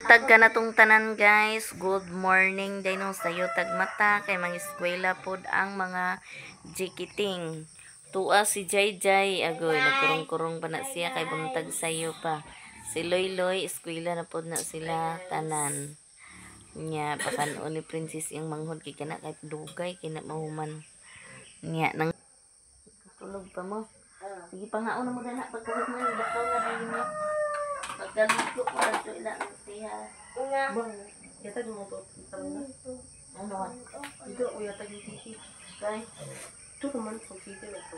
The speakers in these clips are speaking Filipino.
Buntag ka na tong tanan guys. Good morning day nung sayo tagmata kay mga eskwela pod ang mga jikiting. Tua si Jay agoy nagkurong-kurong pa na siya kay buntag sayo pa. Si Loy eskwela na pod na sila tanan. Nya pakanon ni Princess yung manghod kay kana kay dugay kina mahuman. Nya nang tulog pa mo. Sige pangaon na mo dana pagkahit mo bakaw na din mo. Pagkaluto ko na ito ilang siya. Bang, yata mo to. Ano? Ito o yata yung titi. Kay? Ito naman sa titi na ito.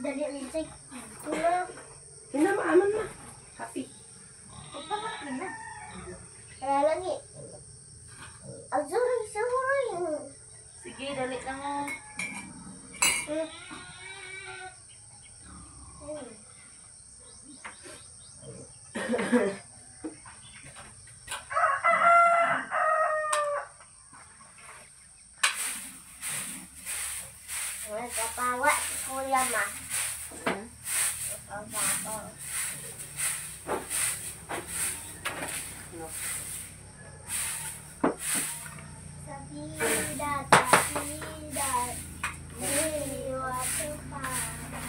Dali linsay. Tulog. Hinamaaman na. Happy. Pagpapak na. Kaya lang eh. Azuray. Sige, dali na mo. Nagkapawa si Kuya Ma. Nagkapawa. Sabidat. Niwato pa.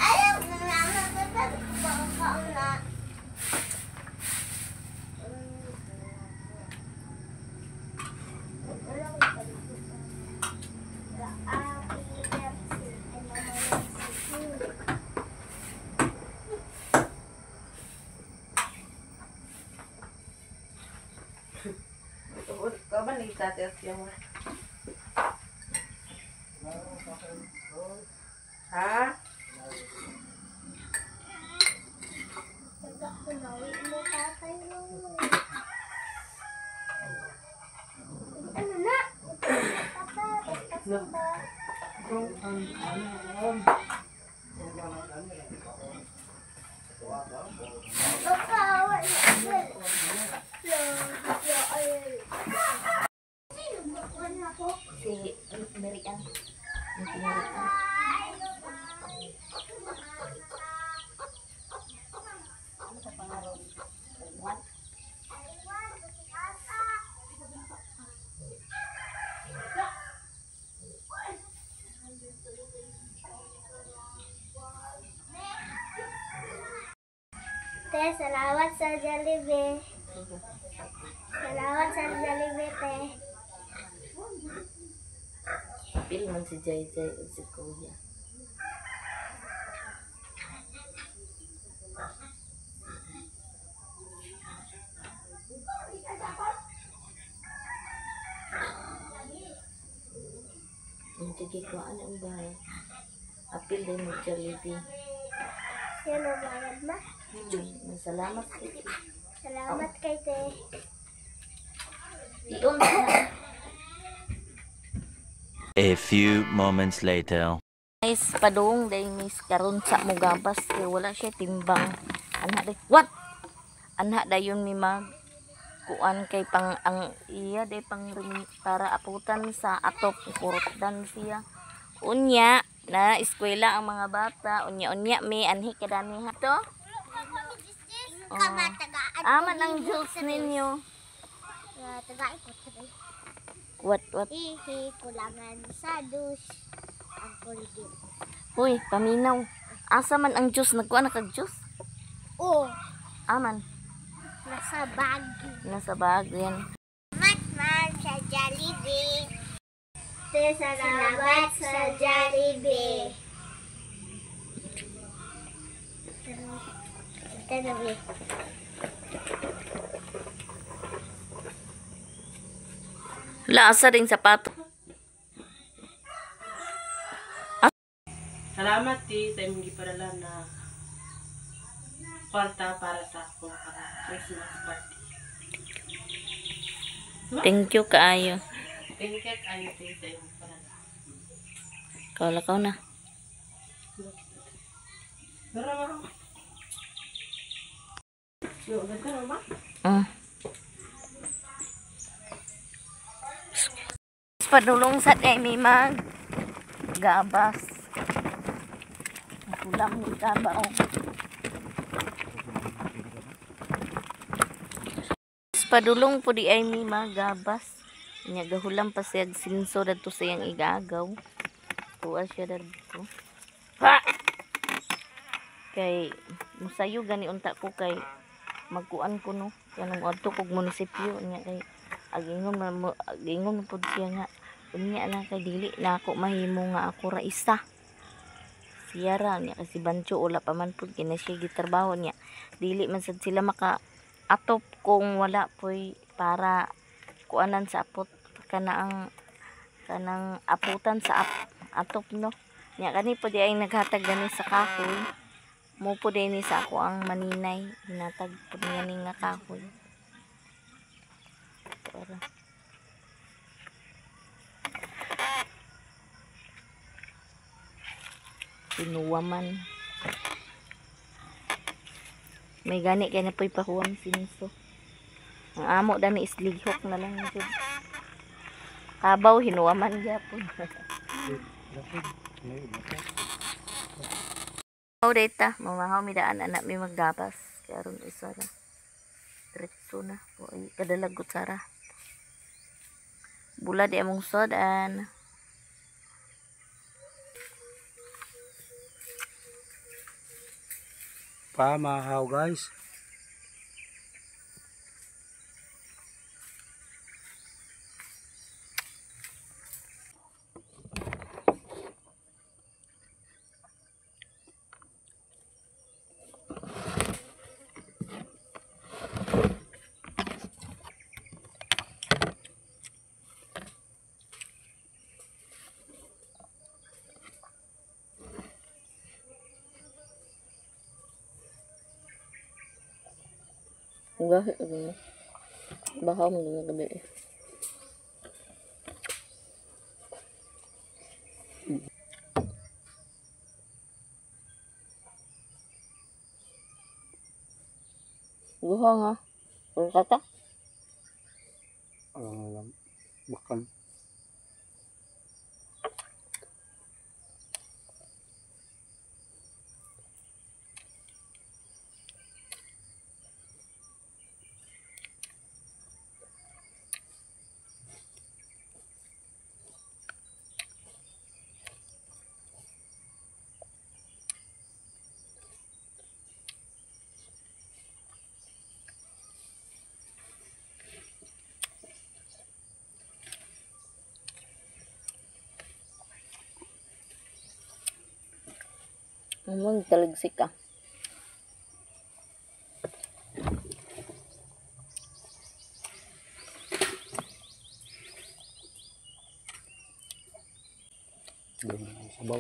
Ayaw na naman. Bakaw na. Kapan lagi tatas yang ha? Ano na? Si Merian. Te, salamat sa Jollibee. Salamat sa Jollibee, te. Pil man si Jay o si Kuya. Sige ko ano ba? Apil din mo Jollibee. Sino bayad ma? Salamat kay. Salamat kay te. Iyon na. A few moments later. Guys, padung day miss karon sa mugabas kay wala siya timbang. Anak day. What? Anak dayon mi mag kuan kay pang ang iya day pang para aputan sa atop kurotdan siya. Unya na eskwela ang mga bata. Unya mi anhi kadani ha to. Aman ang juice ninyo. Taga-ikot. What? Hihi, kulangan sa dus. Ang kuligi. Hoy, paminaw. Asa man ang juice? Nagkuha na kag-juice? Oh, Aman. nasa bag. Nasa bag yan. Salamat sa Jollibee. Te, salamat sa Jollibee. Jollibee. Asa ring sapato. Salamat sa imong gipadala na kwarta para sa ako para Christmas party. Thank you kaayo. Thank you kayo sa imong padala. Kaulakaw na. Dara mo. Yo, ganda ba? Padulong sa kay mag gabas. Kulang ni kabaw. Padulong po di ay mi magabas. Nya gahulam pa siya sinso dadto sa iyang igagaw. Tuwa siya dadto. Kay musayo gani unta ko kay magkuan ko no. Kaya nung adto kog munisipyo nya kay agingon pud siya nga unya na kay dili na ako mahimo nga ako ra isa. Siya ra niya kasi Bancho wala pa man pud kina siya gitrabaho niya. Dili man sad sila maka atop kung wala po'y para kuanan sa apot kanang aputan sa atop no nya kani po di ay naghatag gani sa kahoy mo po di ni sa ako ang maninay hinatag po niya ni nga kahoy para sinuwa man may gani kaya na po'y pahuwang sinso. Ang amo dani islighok na lang jud. Kabaw hinuwaman gyapon. Oh data, mamahaw mi daan anak mi maggabas. Kaya ron isa ra. Diretso na. O ay kadalagot sara. Bula di among sodan. Pamahaw guys. Gahi mo. Bahaw mo nga gabi. Guha nga. Puro kata. Bakal. Among talagsik ka. Sabaw.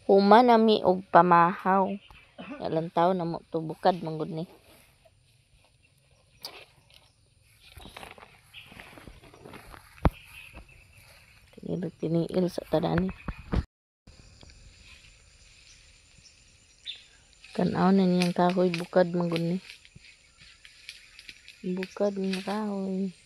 Human nami og pamahaw. Ilang taon na mo tubukad manggod ni. Tiniil sa tadani. Tanaw na niyang kahoy bukad manggod ni. Bukad ng kahoy.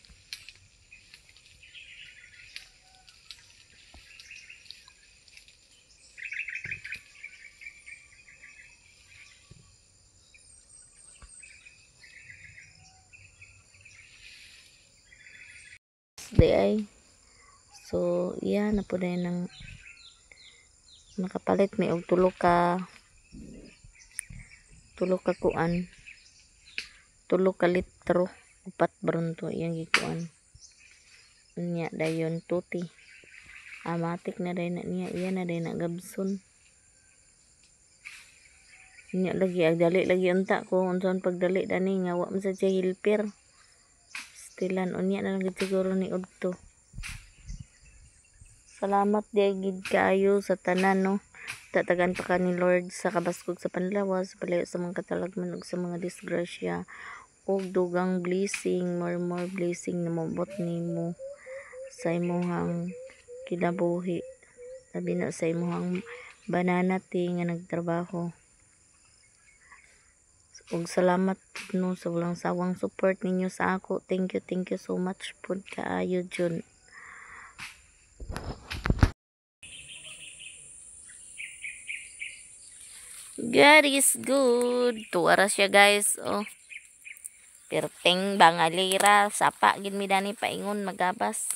Di ay. So, iya na po dahil ng nakapalit may og tulo ka tulo ka kuan, tulo ka litro, upat baron to iyang gikuan. Unya dayon tuti. Amatik na day na niya, iya na day na gabson. Unya lagi dali lagi unta ko unsaon pagdali dani nga wa man sa siya hilper. Stilan unya na lang gid siguro ni udto. Salamat di gid kaayo sa tanan no. Tatagan pa ka ni Lord sa kabaskog sa panlawas, palayo sa mga katalagman ug sa mga disgrasya. Og dugang blessing, more blessing na mabot nimo sa imong kinabuhi. Sabi na sa imong banana nga nagtrabaho. Ug salamat no sa walang sawang support ninyo sa ako. Thank you so much pud kaayo Jun. God is good. Tuwara siya guys. Oh. Perteng bangalira. Sapa gid mi dani paingon magabas.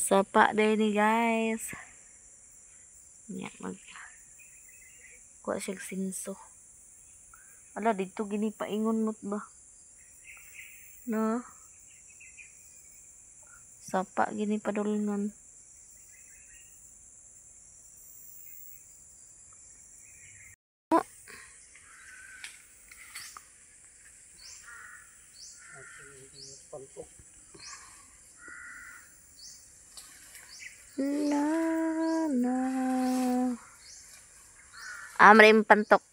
Sapa day ni guys. Nya mag kuha siya sinso. Ala dito gini paingon mo't ba? No. Sapa gini padulngan. Na na. Amrim pantok.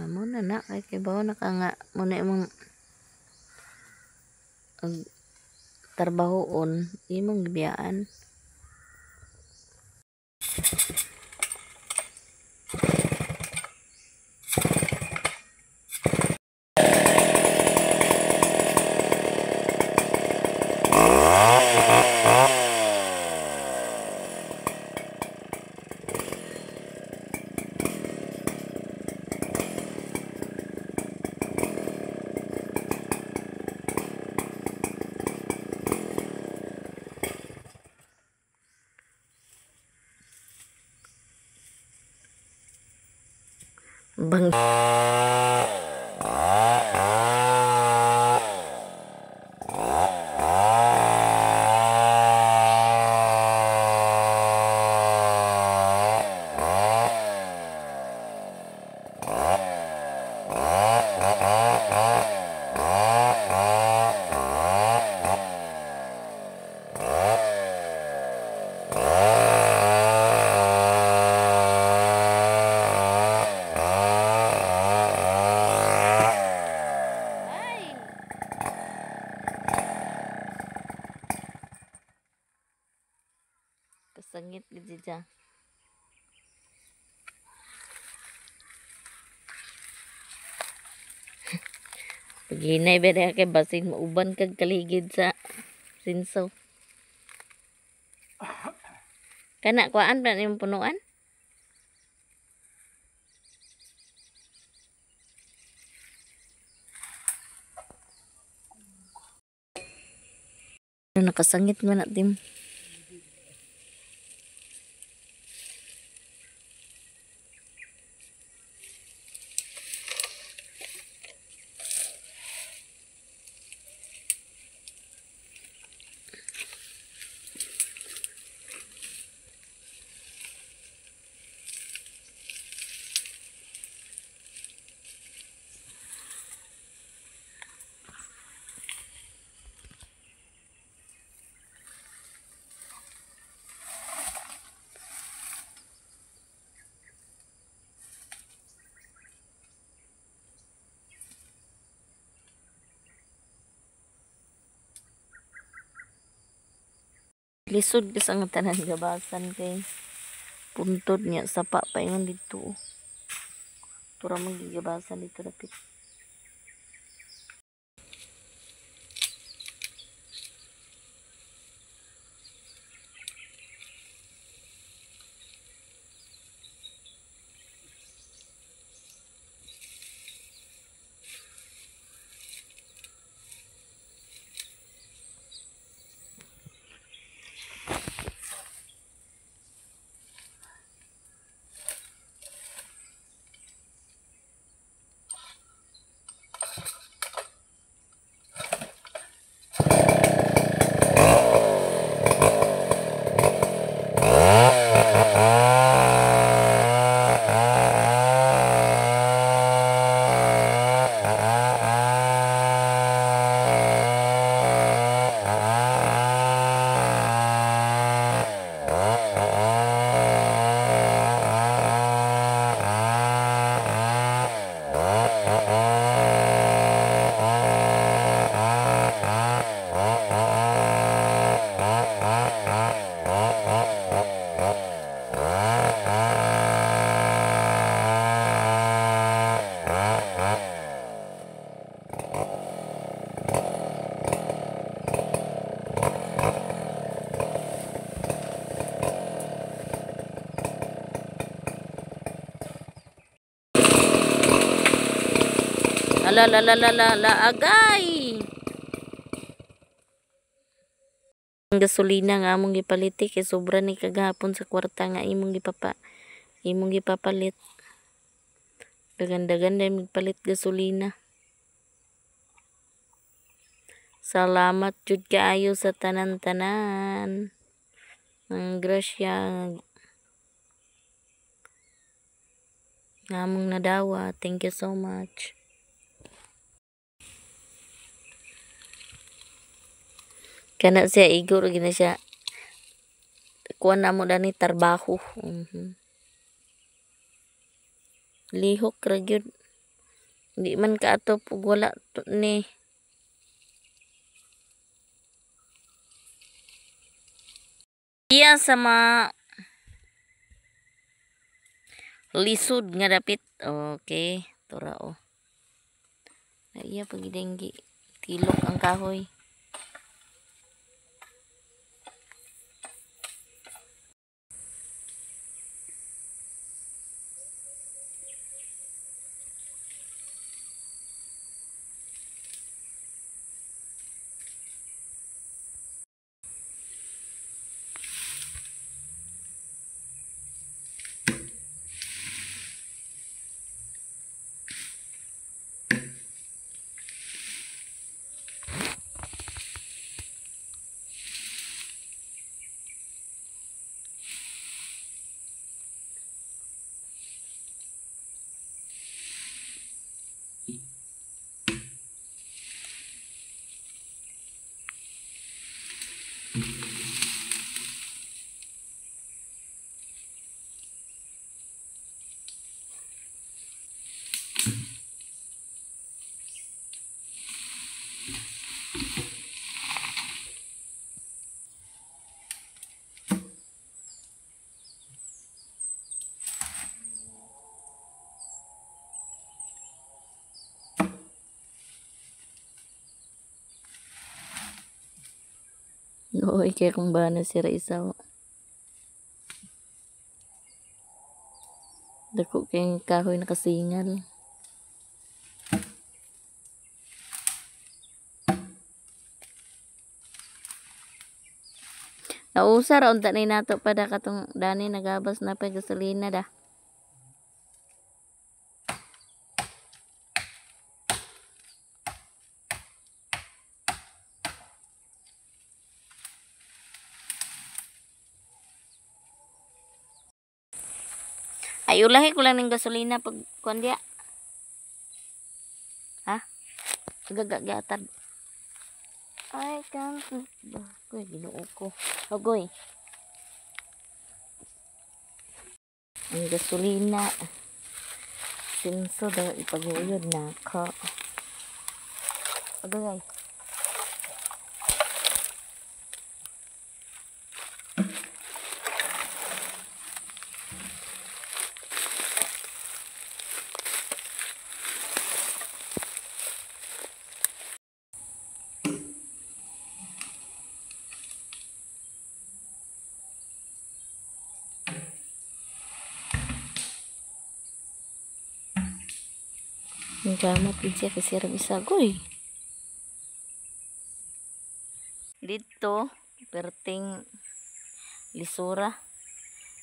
Mo na kay kibaw na ka nga muna imong trabahoon imong gibiyaan. Bang kasangit gid siya. Paginay ba kay basin mauban kag kaligid sa sinso. Kana kuan ba imong punuan? Nakasangit man natin. Lisod ka sa nga tanan gabasan kay puntod niya sapa paingon dito. Tura magigabasan dito dapit. la la la la la la agay. Ang gasolina nga among gipaliti kay sobra ni kagahapon sa kwarta nga imong gipapalit. Dagan-dagan na magpalit gasolina. Salamat jud kaayo sa tanan-tanan. Ang grasya ngamong nadawa. Thank you so much. Kana siya igor gina siya. Kuha na mo dani tarbaho. Lihok ra gyud. Di man kaatop ug wala ni. Iya sama lisod nga dapit. Okay, tura o. Iya pagidenggi tilok ang kahoy. Oy, kaya kung ba na sira isaw. Dako kayong kahoy nakasingal. Nausar unta ni nato pada katong dani nagabas na pa gasolina da. Ay, ulahi ko lang ng gasolina pag kuan diya. Ha? Gagagatan. Ay, kanto. Bagoy, ginoo ko. Bagoy. Ang gasolina. Sinso daw ipaguyod na ka. Bagoy. Ang gamat din siya kasi rabisagoy. Dito, perting lisura.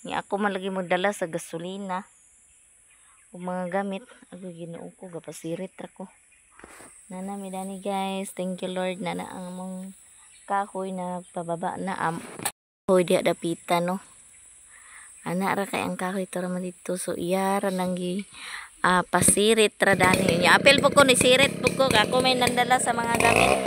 Ni ako malagi mo dala sa gasolina. O mga gamit. Ako ginoo ko, gapasirit ako. Nana, midani guys. Thank you Lord. Nana, ang mong kahoy na pababa na kahoy di adapita no. Ana ra kay ang kahoy to raman dito. So, iya ra nanggi pasirit ra dani. Apel po ko ni sirit po ko. Ako may nandala sa mga gamit.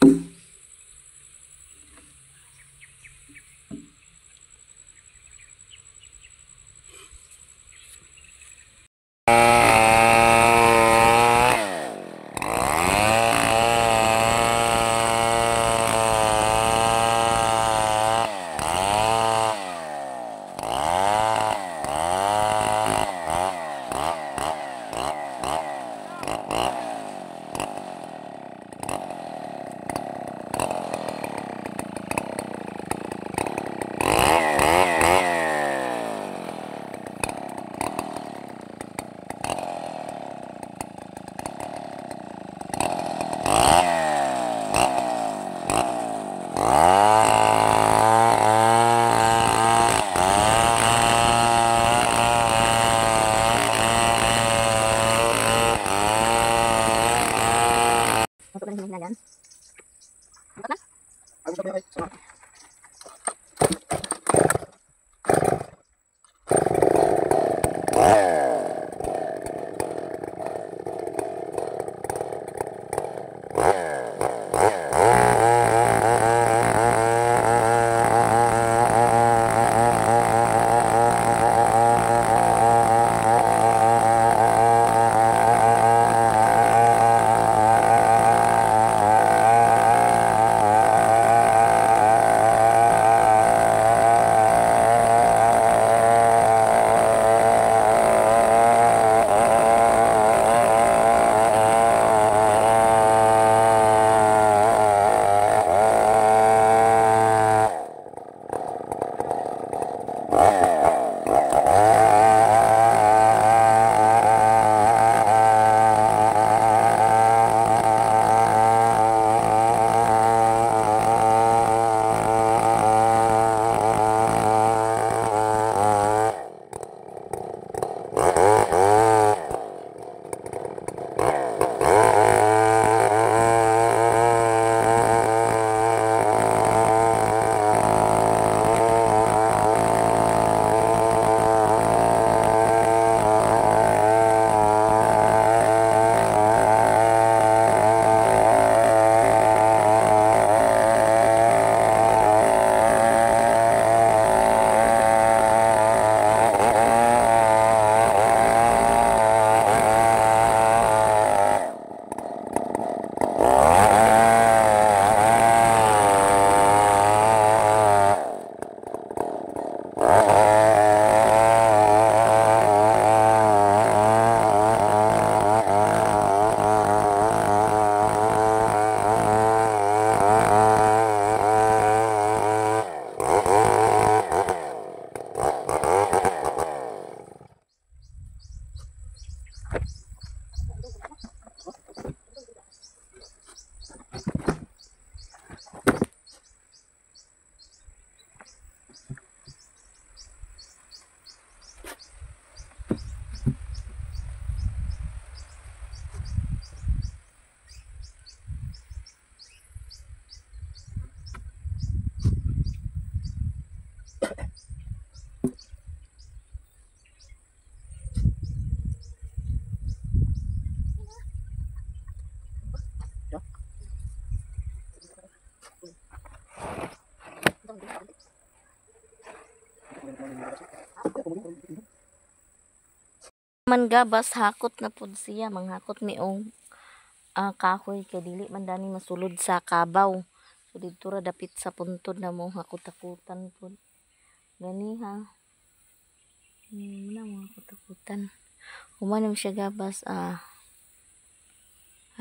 Ito lang yung hinagan. Man gabas hakot na pud siya, manghakot ni og kahoy kay dili man dani masulod sa kabaw. So didto ra dapit sa puntod na mo hakot-hakutan pud. Gani ha. Na mo hakot-hakutan. Human siya gabas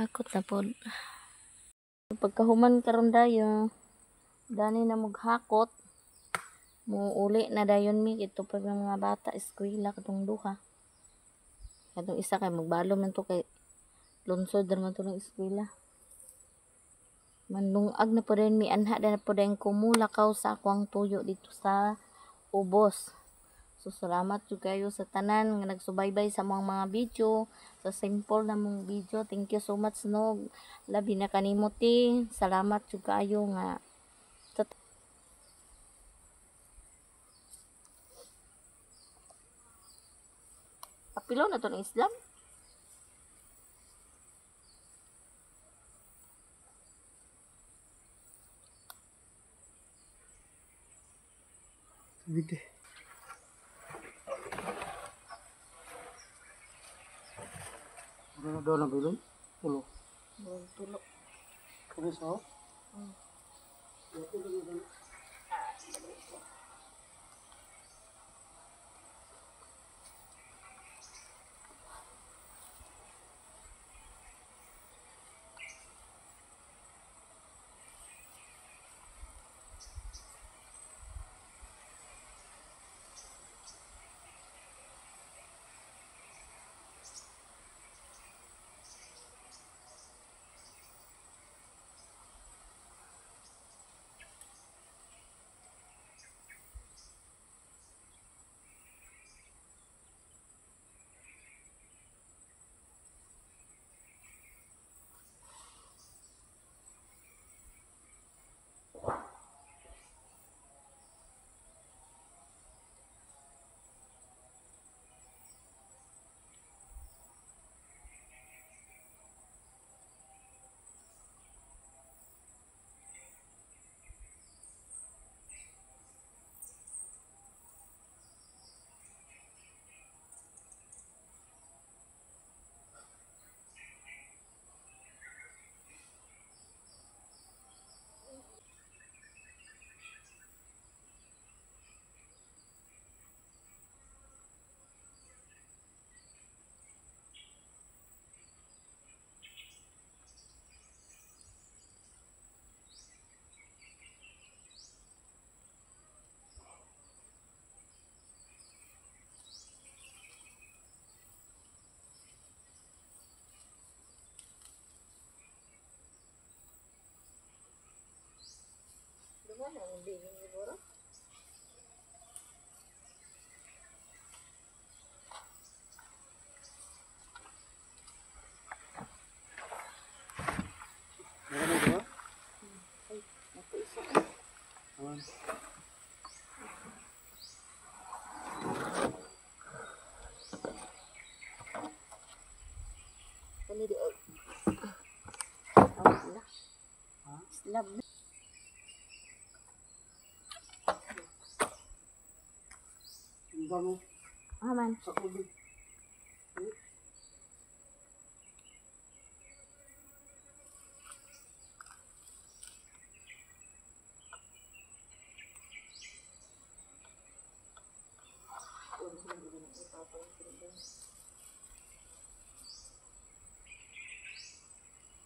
hakot na pud. Pagkahuman karon dayo, dani na maghakot. Muuli na dayon mi ito pa mga bata eskwela katong duha. Katong isa kay magbalom man to kay lungsod man to ng eskwela. Manlungag na po rin mi anha na po rin kumulakaw sa akwang tuyo dito sa ubos. So salamat jud kayo sa tanan nga nagsubaybay sa mga video, sa simple na mong video. Thank you so much no. Labi na kanimo ti. Salamat jud kayo nga Apilo na to ng Islam. Tubig eh. Ano na daw na bilon? Tulo. Tulo. Kami sa meron na ba? Aman. Kani di ay. Awag na. Slab na. Ang dami Aman. sa tubig.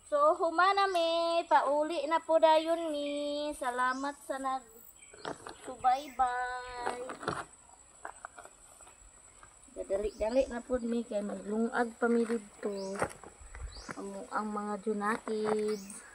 So, humana mi, pauli na po dayon mi. Salamat sa subaybay. Dali-dali na po mi kay maglungag pa mi dito. Ang mga junakid.